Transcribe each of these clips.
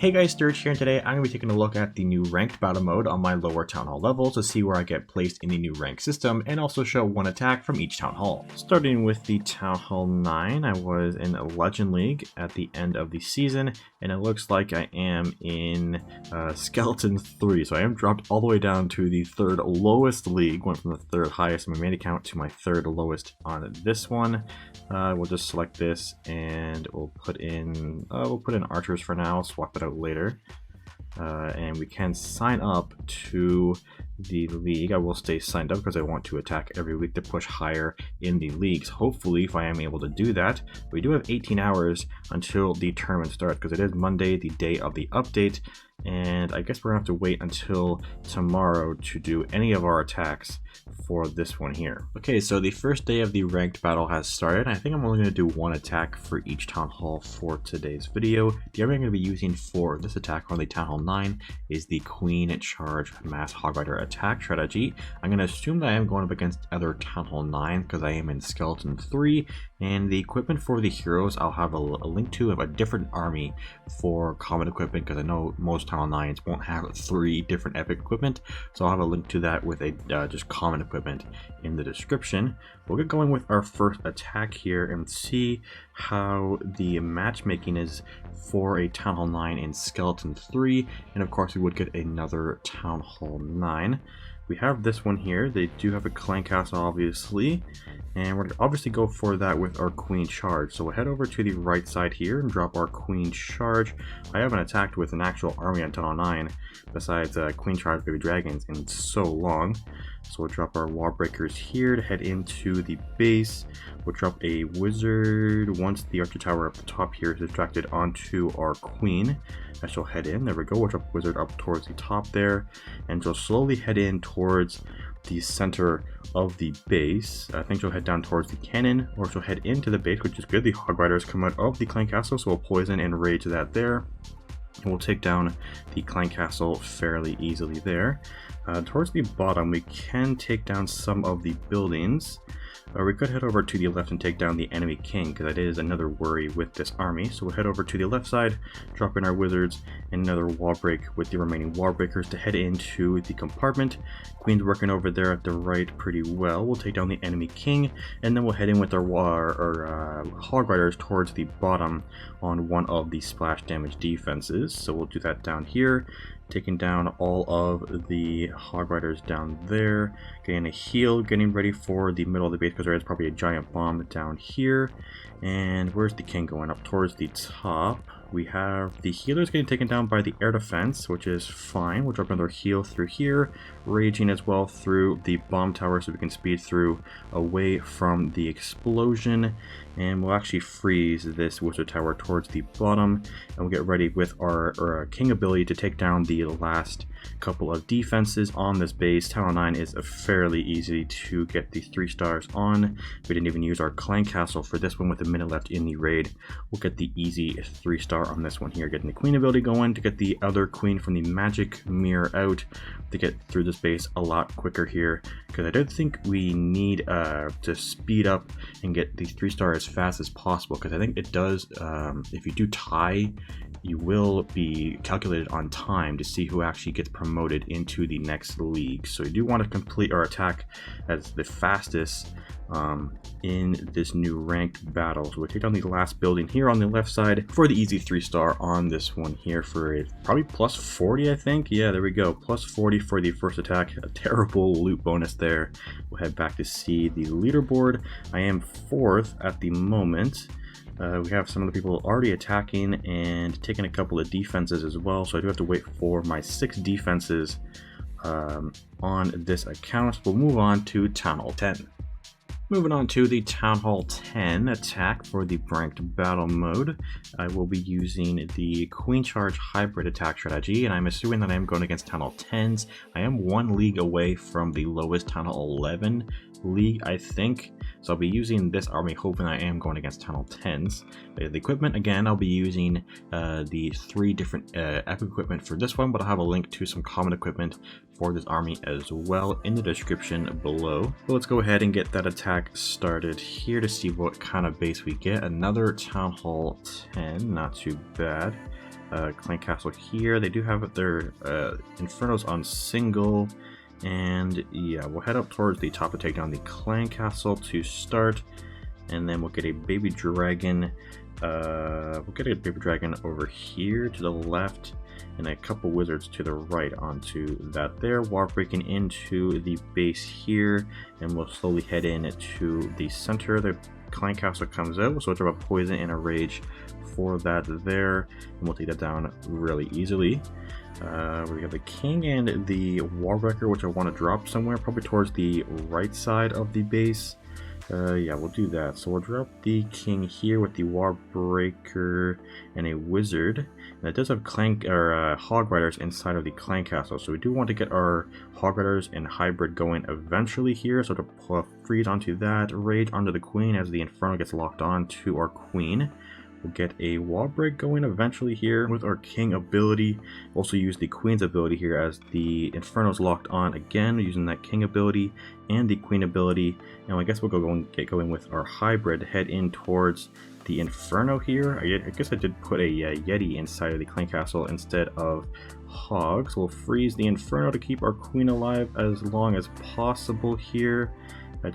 Hey guys, Sturge here, and today I'm going to be taking a look at the new ranked battle mode on my lower town hall levels to see where I get placed in the new rank system and also show one attack from each town hall. Starting with the town hall 9, I was in a Legend League at the end of the season, and it looks like I am in Skeleton 3, so I am dropped all the way down to the third lowest league, went from the third highest in my main account to my third lowest on this one. We'll just select this and we'll put in archers for now, swap it out later, and we can sign up to the league. I will stay signed up because I want to attack every week to push higher in the leagues. Hopefully, if I am able to do that. We do have 18 hours until the tournament starts because it is Monday, the day of the update, and I guess we're gonna have to wait until tomorrow to do any of our attacks for this one here. Okay, so the first day of the ranked battle has started. I think I'm only going to do one attack for each town hall for today's video. The army I'm going to be using for this attack on the town hall 9 is the Queen Charge Mass Hog Rider attack strategy. I'm going to assume that I am going up against other town hall 9 because I am in Skeleton 3, and the equipment for the heroes I'll have a link to of a different army for common equipment because I know most town hall 9s won't have 3 different epic equipment, so I'll have a link to that with a just common equipment in the description. We'll get going with our first attack here and see how the matchmaking is for a Town Hall 9 in Skeleton 3, and of course we would get another Town Hall 9. We have this one here. They do have a clan castle obviously, and we're going to obviously go for that with our Queen Charge. So we'll head over to the right side here and drop our Queen Charge. I haven't attacked with an actual army on Town Hall 9 besides Queen Charge Baby Dragons in so long. So we'll drop our wall breakers here to head into the base. We'll drop a wizard once the archer tower up the top here is distracted onto our queen. And she'll head in. There we go. We'll drop a wizard up towards the top there, and she'll slowly head in towards the center of the base. I think she'll head down towards the cannon, or she'll head into the base, which is good. The hog riders come out of the clan castle, so we'll poison and rage that there. And we'll take down the clan castle fairly easily there. Towards the bottom, we can take down some of the buildings. Or we could head over to the left and take down the enemy king, because that is another worry with this army. So we'll head over to the left side, drop in our wizards, and another wall break with the remaining wall breakers to head into the compartment. Queen's working over there at the right pretty well. We'll take down the enemy king, and then we'll head in with our hog riders towards the bottom on one of the splash damage defenses. So we'll do that down here, taking down all of the hog riders down there, getting a heal, getting ready for the middle of the base because there is probably a giant bomb down here. And where's the king going? Up towards the top. We have the healers getting taken down by the air defense, which is fine. We'll drop another heal through here, raging as well through the bomb tower so we can speed through away from the explosion. And we'll actually freeze this wizard tower towards the bottom, and we'll get ready with our king ability to take down the last couple of defenses on this base. Town Hall 9 is fairly easy to get the 3 stars on. We didn't even use our clan castle for this one with a minute left in the raid. We'll get the easy 3 star on this one here, getting the queen ability going to get the other queen from the magic mirror out to get through this base a lot quicker here, because I don't think we need to speed up and get the 3 star as fast as possible, because I think it does, if you do tie, you will be calculated on time to see who actually gets promoted into the next league. So you do want to complete our attack as the fastest in this new ranked battle. So we'll take down the last building here on the left side for the easy 3 star on this one here for a probably plus 40, I think. Yeah, there we go. Plus 40 for the first attack. A terrible loot bonus there. We'll head back to see the leaderboard. I am 4th at the moment. We have some of the people already attacking and taking a couple of defenses as well, so I do have to wait for my 6 defenses on this account. We'll move on to Town Hall 10. Moving on to the Town Hall 10 attack for the ranked battle mode. I will be using the Queen Charge hybrid attack strategy, and I'm assuming that I am going against Town Hall 10s. I am 1 league away from the lowest Town Hall 11 league, I think. So I'll be using this army, hoping I am going against Town Hall 10s. The equipment, again, I'll be using the 3 different epic equipment for this one, but I'll have a link to some common equipment for this army as well in the description below. So let's go ahead and get that attack started here to see what kind of base we get. Another Town Hall 10, not too bad. clan castle here. They do have their Infernos on single. And yeah, we'll head up towards the top to take down the clan castle to start. And then we'll get a baby dragon. We'll get a baby dragon over here to the left. And a couple wizards to the right onto that there, wall breaking into the base here, and we'll slowly head in to the center. The clan castle comes out, so we'll drop a poison and a rage for that there, and we'll take that down really easily. We have the king and the warbreaker, which I want to drop somewhere, probably towards the right side of the base. Yeah, we'll do that. So we'll drop the king here with the warbreaker and a wizard. And it does have hog riders inside of the clan castle, so we do want to get our hog riders and hybrid going eventually here. So to freeze onto that, rage onto the queen as the inferno gets locked on to our queen. We'll get a wall break going eventually here with our king ability. Also use the queen's ability here as the inferno's locked on again, using that king ability and the queen ability. And I guess we'll get going with our hybrid, head in towards the inferno here. I guess I did put a yeti inside of the clan castle instead of hogs. We'll freeze the inferno to keep our queen alive as long as possible here.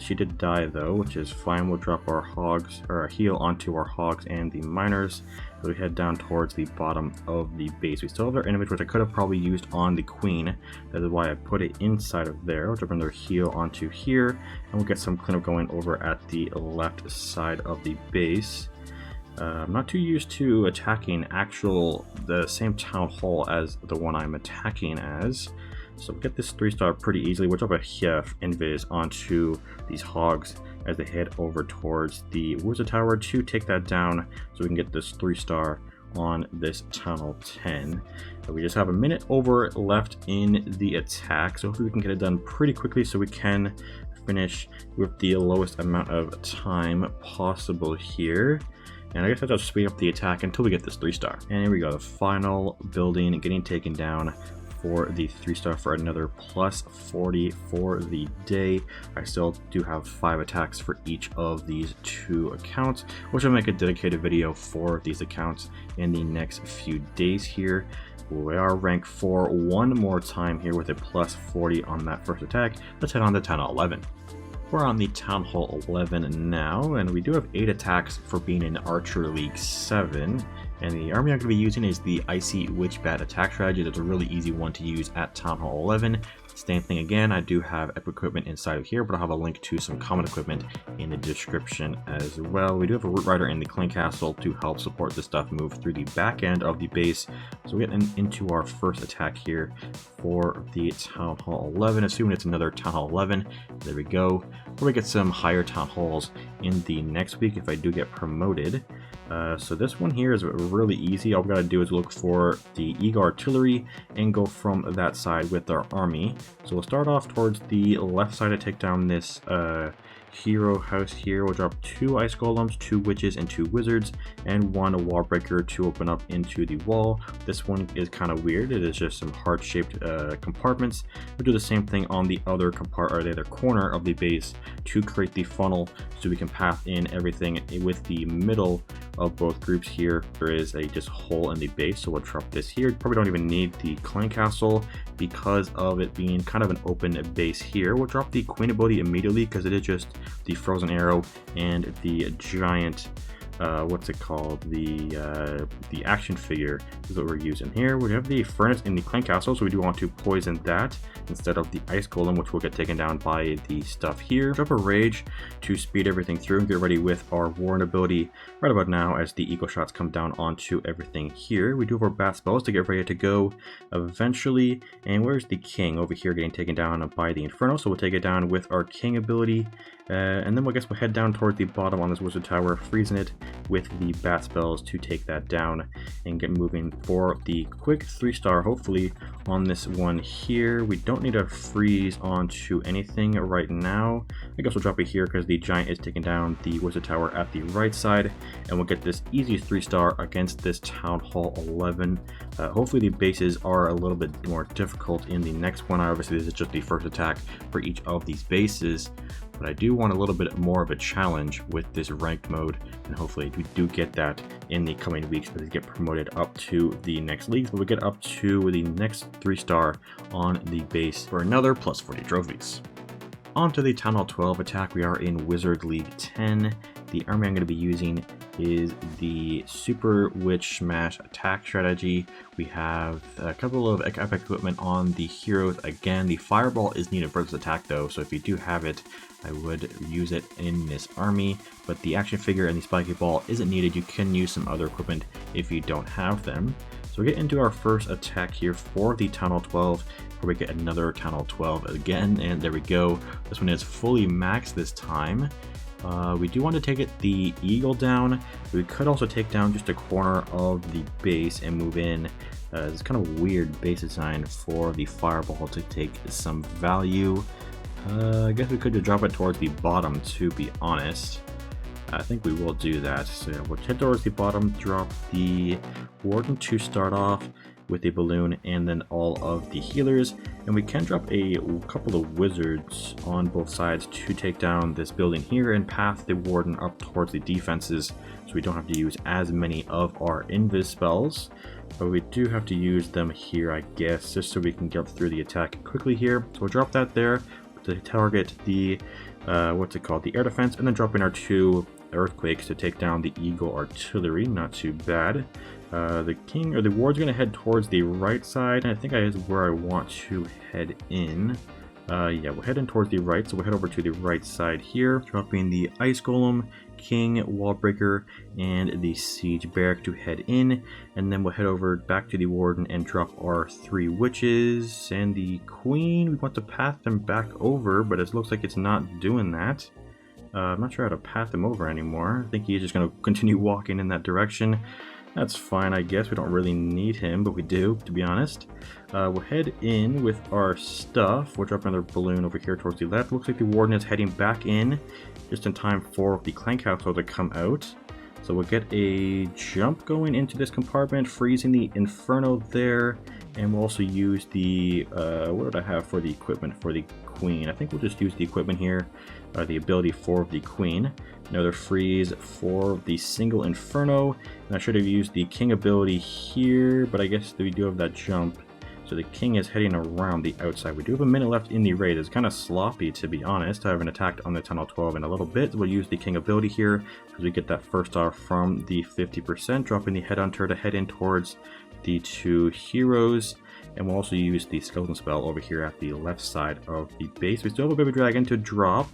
She did die though, which is fine. We'll drop our hogs, or our heal onto our hogs and the miners. So we head down towards the bottom of the base. We still have our image, which I could have probably used on the queen. That is why I put it inside of there. We'll drop another heal onto here, and we'll get some cleanup going over at the left side of the base. I'm not too used to attacking the same town hall as the one I'm attacking as. So we'll get this 3-star pretty easily. We'll drop a invis onto these hogs as they head over towards the wizard tower to take that down, so we can get this 3-star on this town hall 10. We just have a minute over left in the attack, so hopefully we can get it done pretty quickly so we can finish with the lowest amount of time possible here. And I guess I'll just speed up the attack until we get this 3-star. And here we go, the final building getting taken down for the 3-star for another plus 40 for the day. I still do have 5 attacks for each of these 2 accounts, which I'll make a dedicated video for these accounts in the next few days here. We are ranked 4 one more time here with a plus 40 on that first attack. Let's head on to Town Hall 11. We're on the Town Hall 11 now, and we do have 8 attacks for being in Archer League 7. And the army I'm going to be using is the Icy Witchbat attack strategy. That's a really easy one to use at Town Hall 11. Same thing again, I do have equipment inside of here, but I'll have a link to some common equipment in the description as well. We do have a root rider in the clan castle to help support this stuff move through the back end of the base. So we get into our first attack here for the Town Hall 11, assuming it's another Town Hall 11. There we go. We'll get some higher Town Halls in the next week if I do get promoted. So this one here is really easy. All we gotta do is look for the Eagle Artillery and go from that side with our army. So we'll start off towards the left side to take down this hero house here. We'll drop 2 ice golems, 2 witches, and 2 wizards, and 1 wall breaker to open up into the wall. This one is kind of weird. It is just some heart-shaped compartments. We'll do the same thing on the other corner of the base to create the funnel, so we can path in everything with the middle of both groups here. There is a just hole in the base, so we'll drop this here. Probably don't even need the clan castle because of it being kind of an open base here. We'll drop the queen ability immediately because it is just the frozen arrow and the giant what's it called, the action figure is what we're using here. We have the furnace in the clan castle, so we do want to poison that instead of the ice golem, which will get taken down by the stuff here. Drop a rage to speed everything through and get ready with our warren ability right about now as the eagle shots come down onto everything here. We do have our bat spells to get ready to go eventually. And where's the king? Over here getting taken down by the inferno, so we'll take it down with our king ability. And then we'll head down towards the bottom on this wizard tower, freezing it with the bat spells to take that down and get moving for the quick 3-star, hopefully, on this one here. We don't need to freeze onto anything right now. I guess we'll drop it here because the giant is taking down the wizard tower at the right side, and we'll get this easy 3-star against this Town Hall 11. Hopefully the bases are a little bit more difficult in the next one. Obviously this is just the first attack for each of these bases. but I do want a little bit more of a challenge with this ranked mode, and hopefully we do get that in the coming weeks as we get promoted up to the next leagues, but we get up to the next 3-star on the base for another plus 40 trophies. On to the Town Hall 12 attack. We are in Wizard League 10. The army I'm going to be using is the Super Witch Smash attack strategy. We have a couple of epic equipment on the heroes. Again, the Fireball is needed for this attack though, so if you do have it, I would use it in this army, but the action figure and the spiky ball isn't needed. You can use some other equipment if you don't have them. So we get into our first attack here for the Town Hall 12, where we get another Town Hall 12 again, and there we go. This one is fully maxed this time. We do want to take the eagle down. We could also take down just a corner of the base and move in. It's kind of weird base design for the fireball to take some value. I guess we could just drop it towards the bottom, to be honest. I think we will do that. So yeah, we'll head towards the bottom, drop the warden to start off with a balloon, and then all of the healers, and we can drop a couple of wizards on both sides to take down this building here and path the warden up towards the defenses, so we don't have to use as many of our invis spells, but we do have to use them here, I guess, just so we can get through the attack quickly here. So we'll drop that there to target the the air defense, and then drop in our 2 earthquakes to take down the eagle artillery. Not too bad. The king or the ward's going to head towards the right side, and I think that is where I want to head in. Yeah, we'll head in towards the right, so we'll head over to the right side here, dropping the ice golem, king, wallbreaker, and the siege barrack to head in, and then we'll head over back to the warden and drop our 3 witches and the queen. We want to path them back over, but it looks like it's not doing that. I'm not sure how to path him over anymore. I think he's just going to continue walking in that direction. That's fine, I guess. We don't really need him, but we do, to be honest. We'll head in with our stuff. We'll drop another balloon over here towards the left. Looks like the warden is heading back in just in time for the clank household to come out. So we'll get a jump going into this compartment, freezing the inferno there. And we'll also use the, what did I have for the equipment for the queen? I think we'll just use the equipment here, the ability for the queen. Another freeze for the single inferno, and I should have used the king ability here, but I guess we do have that jump, so the king is heading around the outside. We do have a minute left in the raid. It's kind of sloppy, to be honest. I haven't attacked on the Town Hall 12 in a little bit. We'll use the king ability here because we get that first star from the 50%, dropping the headhunter to head in towards the 2 heroes. And we'll also use the skeleton spell over here at the left side of the base. We still have a baby dragon to drop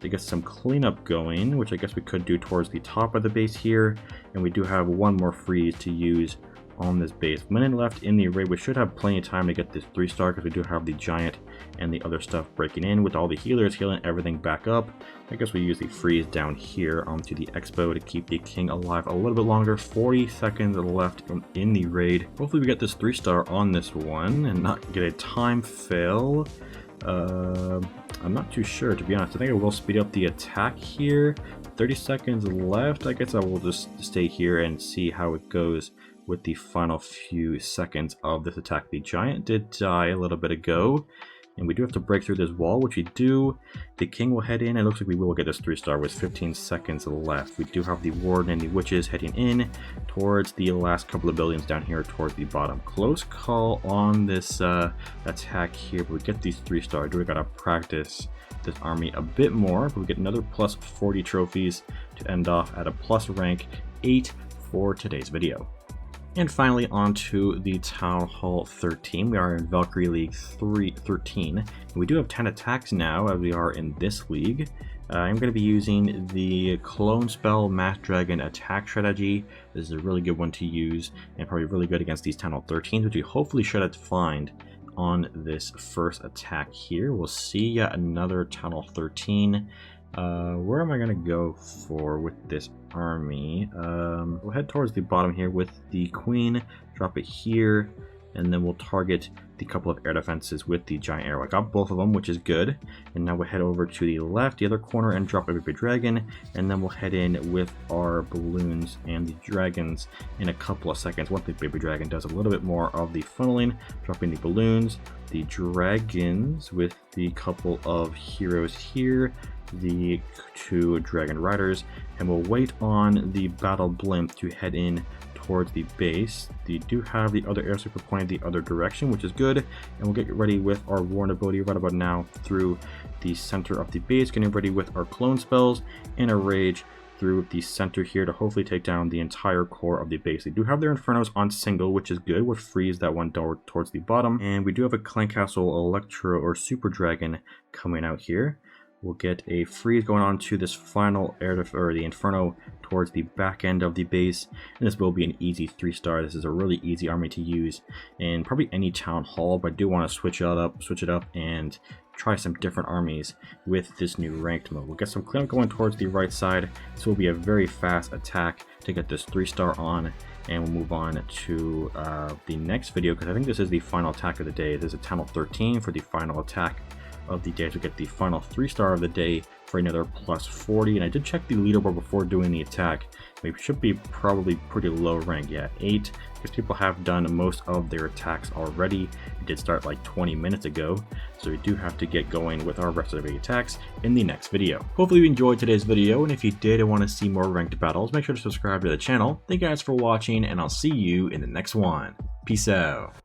to get some cleanup going, which I guess we could do towards the top of the base here. And we do have 1 more freeze to use on this base. Minute left in the raid. We should have plenty of time to get this 3-star because we do have the giant and the other stuff breaking in with all the healers healing everything back up. I guess we use the freeze down here onto the expo to keep the king alive a little bit longer. 40 seconds left in the raid. Hopefully we get this 3-star on this one and not get a time fail. I'm not too sure, to be honest. I think I will speed up the attack here. 30 seconds left. I guess I will just stay here and see how it goes with the final few seconds of this attack. The giant did die a little bit ago, and we do have to break through this wall, which we do. The king will head in. It looks like we will get this 3-star with 15 seconds left. We do have the warden and the witches heading in towards the last couple of buildings down here towards the bottom. Close call on this attack here, but we get these 3-star. We gotta practice this army a bit more, but we get another plus 40 trophies to end off at a plus rank 8 for today's video. And finally, on to the Town Hall 13. We are in Valkyrie League 13. And we do have 10 attacks now, as we are in this league. I'm going to be using the Clone Spell Mass Dragon attack strategy. This is a really good one to use, and probably really good against these Town Hall 13s, which we hopefully should find on this first attack here. We'll see yet another Town Hall 13. Where am I going to go for with this army? We'll head towards the bottom here with the queen, drop it here, and then we'll target the couple of air defenses with the giant arrow. I got both of them, which is good. And now we'll head over to the left, the other corner, and drop a baby dragon, and then we'll head in with our balloons and the dragons in a couple of seconds. Once the baby dragon does a little bit more of the funneling, dropping the balloons, the dragons with the couple of heroes here, the 2 Dragon Riders, and we'll wait on the Battle Blimp to head in towards the base. They do have the other air super pointed the other direction, which is good, and we'll get ready with our Warren ability right about now through the center of the base, getting ready with our clone spells and a rage through the center here to hopefully take down the entire core of the base. They do have their Infernos on single, which is good. We'll freeze that one door towards the bottom, and we do have a Clan Castle Electro or Super Dragon coming out here. We'll get a freeze going on to this final or the Inferno towards the back end of the base, and this will be an easy 3-star. This is a really easy army to use in probably any town hall, but I do want to switch it up and try some different armies with this new ranked mode. We'll get some cleanup going towards the right side. This will be a very fast attack to get this 3-star on, and we'll move on to the next video, because I think this is the final attack of the day. This is Town Hall 13 for the final attack of the day to get the final 3-star of the day for another plus 40. And I did check the leaderboard before doing the attack. We should be probably pretty low rank, yeah, 8, because people have done most of their attacks already. It did start like 20 minutes ago, so we do have to get going with our rest of the attacks in the next video. Hopefully you enjoyed today's video, and if you did and want to see more ranked battles, make sure to subscribe to the channel. Thank you guys for watching, and I'll see you in the next one. Peace out.